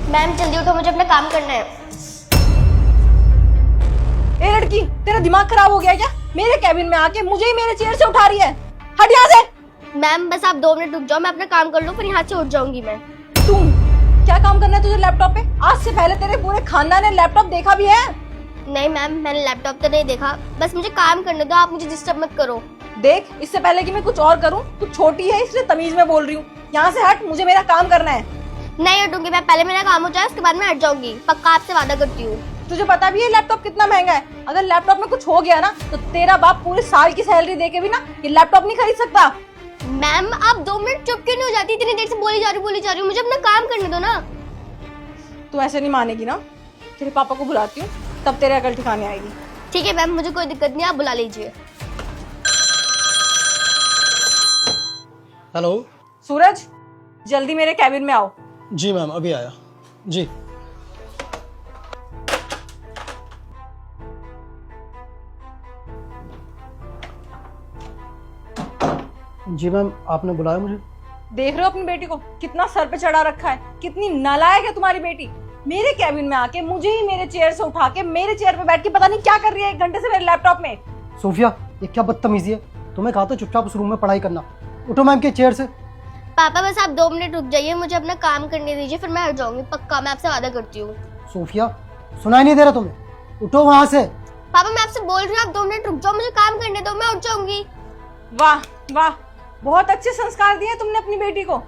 Ma'am जल्दी उठो, मुझे अपना काम करना है। ए लड़की, तेरा दिमाग खराब हो गया क्या? मेरे कैबिन में आके मुझे ही मेरे चेयर से उठा रही है। हट यहाँ से। मैम बस आप 2 मिनट रुक जाओ, मैं अपना काम कर लूँ, फिर यहाँ से उठ जाऊंगी मैं। तुम क्या काम करना है तुझे लैपटॉप पे? आज से पहले तेरे पूरे खानदान ने लैपटॉप देखा भी है? नहीं मैम, मैंने लैपटॉप तो नहीं देखा, बस मुझे काम करने दो, आप मुझे डिस्टर्ब मत करो। देख, इससे पहले कि मैं कुछ और करूं, तू छोटी है इसलिए तमीज में बोल रही हूँ। यहाँ से हट, मुझे मेरा काम करना है। नहीं हटूंगी मैं, पहले मेरा काम हो जाए उसके बाद मैं हट जाऊंगी, पक्का आपसे वादा करती हूँ। तुझे पता भी है लैपटॉप कितना महंगा है? अगर लैपटॉप में कुछ हो गया ना तो तेरा बाप पूरे साल की सैलरी दे के भी ना ये लैपटॉप नहीं खरीद सकता। मैम आप 2 मिनट चुप क्यों नहीं हो जाती? इतनी देर से बोली जा रही हूँ, मुझे अपना काम करने दो ना। तू ऐसे नहीं मानेगी ना? तेरे पापा को बुलाती हूँ, तब तेरे अकल ठिकाने आएगी। ठीक है मैम, मुझे कोई दिक्कत नहीं, आप बुला लीजिए। हेलो। सूरज, जल्दी मेरे कैबिन में आओ। जी मैम, अभी आया। जी जी मैम, आपने बुलाया मुझे? देख रहे हो अपनी बेटी को, कितना सर पे चढ़ा रखा है? कितनी नालायक है तुम्हारी बेटी। मेरे कैबिन में आके मुझे ही मेरे चेयर से उठा के मेरे चेयर पे बैठ के पता नहीं क्या कर रही है 1 घंटे से मेरे लैपटॉप में। सोफिया, ये क्या बदतमीजी है? तुम्हें कहा था चुपचाप उस रूम में पढ़ाई करना। उठो मैम के चेयर से। पापा बस आप 2 मिनट रुक जाइए, मुझे अपना काम करने दीजिए, फिर मैं हट जाऊंगी, पक्का, मैं आपसे वादा करती हूँ। सोफिया, सुनाई नहीं दे रहा तुम्हें? उठो वहां से। पापा मैं आपसे बोल रही हूँ, आप 2 मिनट रुक जाओ, मुझे काम करने दो, मैं उठ जाऊंगी। वाह वाह, बहुत अच्छे संस्कार दिए तुमने अपनी बेटी को,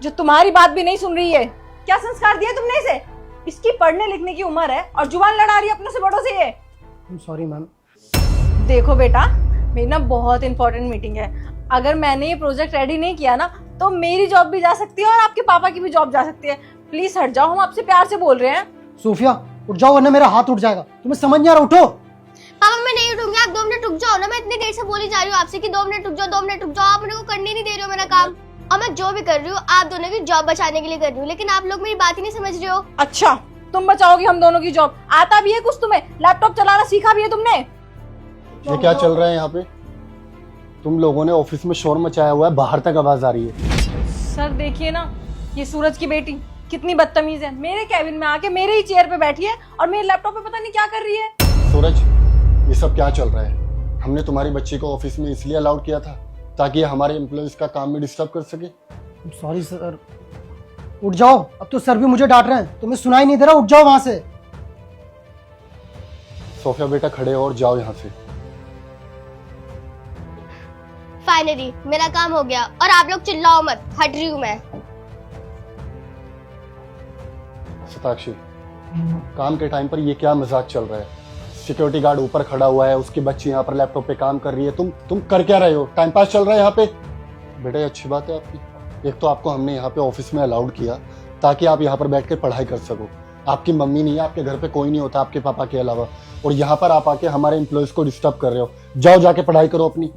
जो तुम्हारी बात भी नहीं सुन रही है। क्या संस्कार दिए तुमने इसे? इसकी पढ़ने लिखने की उम्र है और जुबान लड़ा रही है अपनों से बड़ों से ये। Sorry ma'am. देखो बेटा, मेरी ना बहुत इंपॉर्टेंट मीटिंग है। अगर मैंने ये प्रोजेक्ट रेडी नहीं किया ना तो मेरी जॉब भी जा सकती है और आपके पापा की भी जॉब जा सकती है। प्लीज हट जाओ, हम आपसे प्यार से बोल रहे हैं। सोफिया उठ जाओ वरना मेरा हाथ उठ जाएगा। तुम्हें समझ नहीं आ रहा? उठो। पापा मैं नहीं उठूंगी, आप 2 मिनट रुक जाओ ना, मैं इतनी देर से बोली जा रही हूँ आपसे कि 2 मिनट रुक जाओ, 2 मिनट रुक जाओ, आप मेरे को करने नहीं दे रहे हो मेरा काम। और मैं जो भी कर रही हूँ आप दोनों की जॉब बचाने के लिए कर रही हूँ, लेकिन आप लोग मेरी बात ही नहीं समझ रहे हो। अच्छा, तुम बचाओगी हम दोनों की जॉब? आता भी है कुछ तुम्हें? लैपटॉप चलाना सीखा भी है तुमने? ये क्या चल रहा है यहाँ पे? तुम लोगों ने ऑफिस में शोर मचाया हुआ है, बाहर तक आवाज आ रही है। सर देखिए ना, ये सूरज की बेटी कितनी बदतमीज है। मेरे कैबिन में आके मेरे ही चेयर पे बैठी है और मेरे लैपटॉप पे पता नहीं क्या कर रही है। सूरज, ये सब क्या चल रहा है? हमने तुम्हारी बच्ची को ऑफिस में इसलिए अलाउड किया था ताकि ये हमारे एम्प्लॉइज का काम में डिस्टर्ब कर सके। Sorry sir. उठ जाओ, अब तो सर भी मुझे डांट रहे हैं। तुम्हें सुनाई नहीं दे रहा? उठ जाओ वहां से। सोफिया बेटा, खड़े हो और जाओ यहाँ से। फाइनली मेरा काम हो गया और आप लोग चिल्लाओ मत, हट रही हूँ मैं। सताक्षी, काम के टाइम पर ये क्या मजाक चल रहा है? सिक्योरिटी गार्ड ऊपर खड़ा हुआ है, उसकी बच्ची यहाँ पर लैपटॉप पे काम कर रही है, तुम कर क्या रहे हो? टाइम पास चल रहा है यहाँ पे? बेटा ये अच्छी बात है आपकी। एक तो आपको हमने यहाँ पे ऑफिस में अलाउड किया ताकि आप यहाँ पर बैठ कर पढ़ाई कर सको। आपकी मम्मी नहीं है, आपके घर पे कोई नहीं होता आपके पापा के अलावा, और यहाँ पर आप आके हमारे एम्प्लॉयज को डिस्टर्ब कर रहे हो। जाओ जाके पढ़ाई करो अपनी।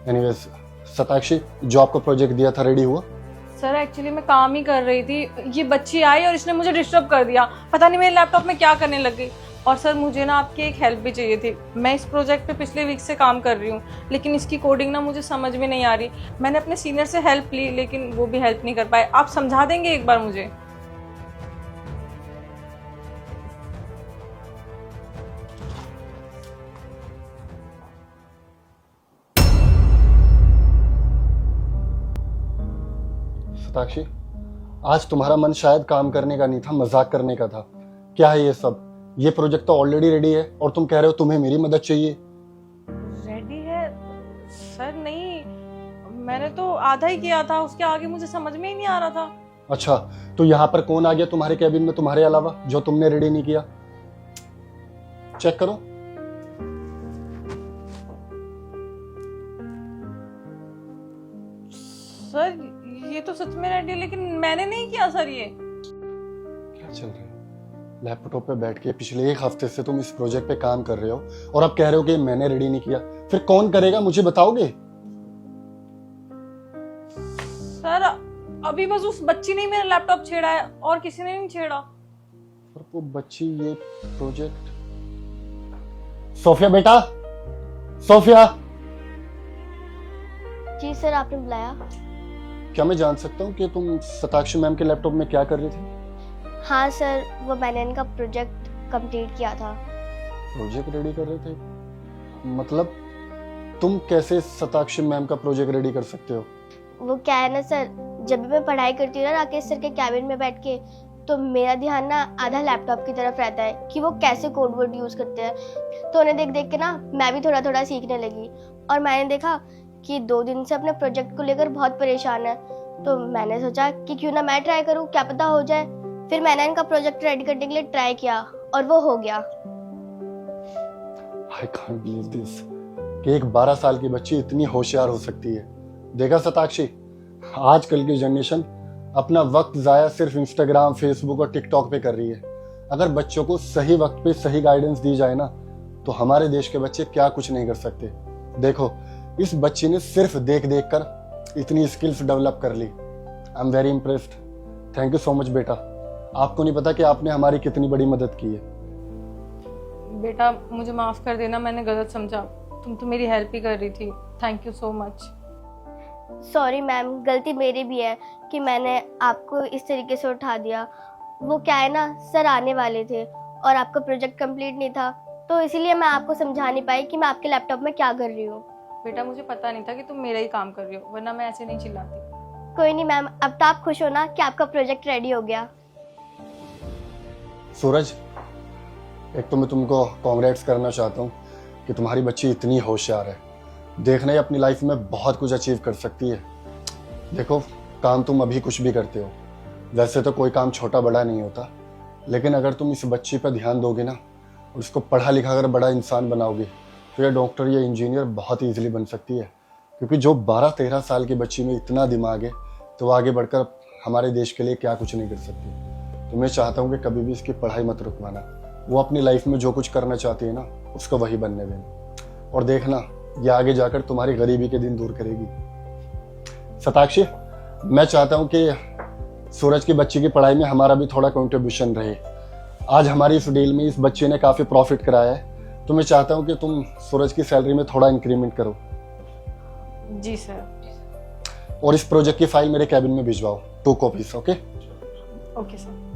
एनीवेज सताक्षी, जो आपको प्रोजेक्ट दिया था रेडी हुआ? सर एक्चुअली मैं काम ही कर रही थी, ये बच्ची आई और इसने मुझे डिस्टर्ब कर दिया। पता नहीं मेरे लैपटॉप में क्या करने लग गई। और सर मुझे ना आपकी एक हेल्प भी चाहिए थी। मैं इस प्रोजेक्ट पे पिछले वीक से काम कर रही हूँ, लेकिन इसकी कोडिंग ना मुझे समझ में नहीं आ रही। मैंने अपने सीनियर से हेल्प ली लेकिन वो भी हेल्प नहीं कर पाए। आप समझा देंगे एक बार मुझे? सताक्षी, आज तुम्हारा मन शायद काम करने का नहीं था, मजाक करने का था। क्या है ये सब? ये प्रोजेक्ट तो ऑलरेडी रेडी है और तुम कह रहे हो तुम्हें मेरी मदद चाहिए। रेडी है सर? नहीं, मैंने तो आधा ही किया था, उसके आगे मुझे समझ में ही नहीं आ रहा था। अच्छा, तो यहाँ पर कौन आ गया तुम्हारे कैबिन में तुम्हारे अलावा जो तुमने रेडी नहीं किया? चेक करो। सर ये तो सच में रेडी है, लेकिन मैंने नहीं किया सर। ये क्या चल रहा है? लैपटॉप पे बैठ के पिछले 1 हफ्ते से तुम इस प्रोजेक्ट पे काम कर रहे हो और अब कह रहे हो कि मैंने रेडी नहीं किया। फिर कौन करेगा, मुझे बताओगे? सर अभी बस उस बच्ची ने ही मेरा लैपटॉप छेड़ा है और किसी ने नहीं छेड़ा। और वो बच्ची, ये प्रोजेक्ट। सोफिया बेटा, सोफिया। जी सर, आपने बुलाया? क्या मैं जान सकता हूँ कि तुम शताक्षी मैम के लैपटॉप में क्या कर रही थी? हाँ सर, वो मैंने इनका प्रोजेक्ट कंप्लीट किया था। प्रोजेक्ट रेडी कर रहे थे? मतलब तुम कैसे शताक्षी मैम का प्रोजेक्ट रेडी कर सकते हो? वो क्या है ना सर, जब भी मैं पढ़ाई करती हूँ ना राकेश सर के कैबिन में बैठ के, तो मेरा ध्यान ना आधा लैपटॉप की तरफ रहता है कि वो कैसे कोड वर्ड यूज़ करते हैं। तो उन्हें देख देख के ना मैं भी थोड़ा थोड़ा सीखने लगी, और मैंने देखा कि 2 दिन से अपने प्रोजेक्ट को लेकर बहुत परेशान है। तो मैंने सोचा कि क्यों ना मैं ट्राई करूँ, क्या पता हो जाए। फिर मैंने इनका प्रोजेक्ट रेडी करने के लिए ट्राई किया और वो हो गया। I can't believe this कि एक 12 साल की बच्ची इतनी होशियार हो सकती है। देखा शताक्षी, आजकल की जनरेशन अपना वक्त जाया सिर्फ इंस्टाग्राम, फेसबुक और टिकटॉक पे कर रही है। अगर बच्चों को सही वक्त पे सही गाइडेंस दी जाए ना, तो हमारे देश के बच्चे क्या कुछ नहीं कर सकते। देखो, इस बच्ची ने सिर्फ देख देख कर इतनी स्किल्स डेवलप कर ली। I am very impressed. Thank you so much बेटा। आपको नहीं पता कि आपने हमारी कितनी बड़ी मदद की है। बेटा मुझे माफ़ कर देना, मैंने गलत समझा। तुम तो मेरी हेल्प ही कर रही थी। Thank you so much. Sorry ma'am, गलती मेरी भी है कि मैंने आपको इस तरीके से उठा दिया। वो क्या है ना, सर आने वाले थे और आपका प्रोजेक्ट कंप्लीट नहीं था, तो इसीलिए मैं आपको समझा नहीं पाई कि मैं आपके लैपटॉप में क्या कर रही हूँ। बेटा मुझे पता नहीं था कि तुम मेरा ही काम कर रही हो, वरना मैं ऐसे नहीं चिल्लाती। कोई नहीं मैम, अब तो आप खुश हो ना कि आपका प्रोजेक्ट रेडी हो गया। सूरज, एक तो मैं तुमको कॉन्ग्रेट्स करना चाहता हूँ कि तुम्हारी बच्ची इतनी होशियार है। देखना ही अपनी लाइफ में बहुत कुछ अचीव कर सकती है। देखो, काम तुम अभी कुछ भी करते हो, वैसे तो कोई काम छोटा बड़ा नहीं होता, लेकिन अगर तुम इस बच्ची पर ध्यान दोगे ना और उसको पढ़ा लिखा कर बड़ा इंसान बनाओगे, तो ये डॉक्टर या इंजीनियर बहुत ईजिली बन सकती है। क्योंकि जो 12-13 साल की बच्ची में इतना दिमाग है, तो वो आगे बढ़कर हमारे देश के लिए क्या कुछ नहीं कर सकती। तो मैं चाहता हूँ कि कभी भी इसकी पढ़ाई मत रुकवाना। वो अपनी लाइफ में जो कुछ करना चाहती है ना, उसको वही बनने देना। और देखना, ये आगे जाकर तुम्हारी गरीबी के दिन दूर करेगी। शताक्षी, मैं चाहता हूँ कि सूरज की बच्ची की पढ़ाई में हमारा भी थोड़ा कंट्रीब्यूशन रहे। आज हमारी इस डील में इस बच्चे ने काफ़ी प्रॉफिट कराया है, तो मैं चाहता हूँ कि तुम सूरज की सैलरी में थोड़ा इंक्रीमेंट करो। जी सर। और इस प्रोजेक्ट की फाइल मेरे कैबिन में भिजवाओ, 2 कॉपीज। Okay okay sir.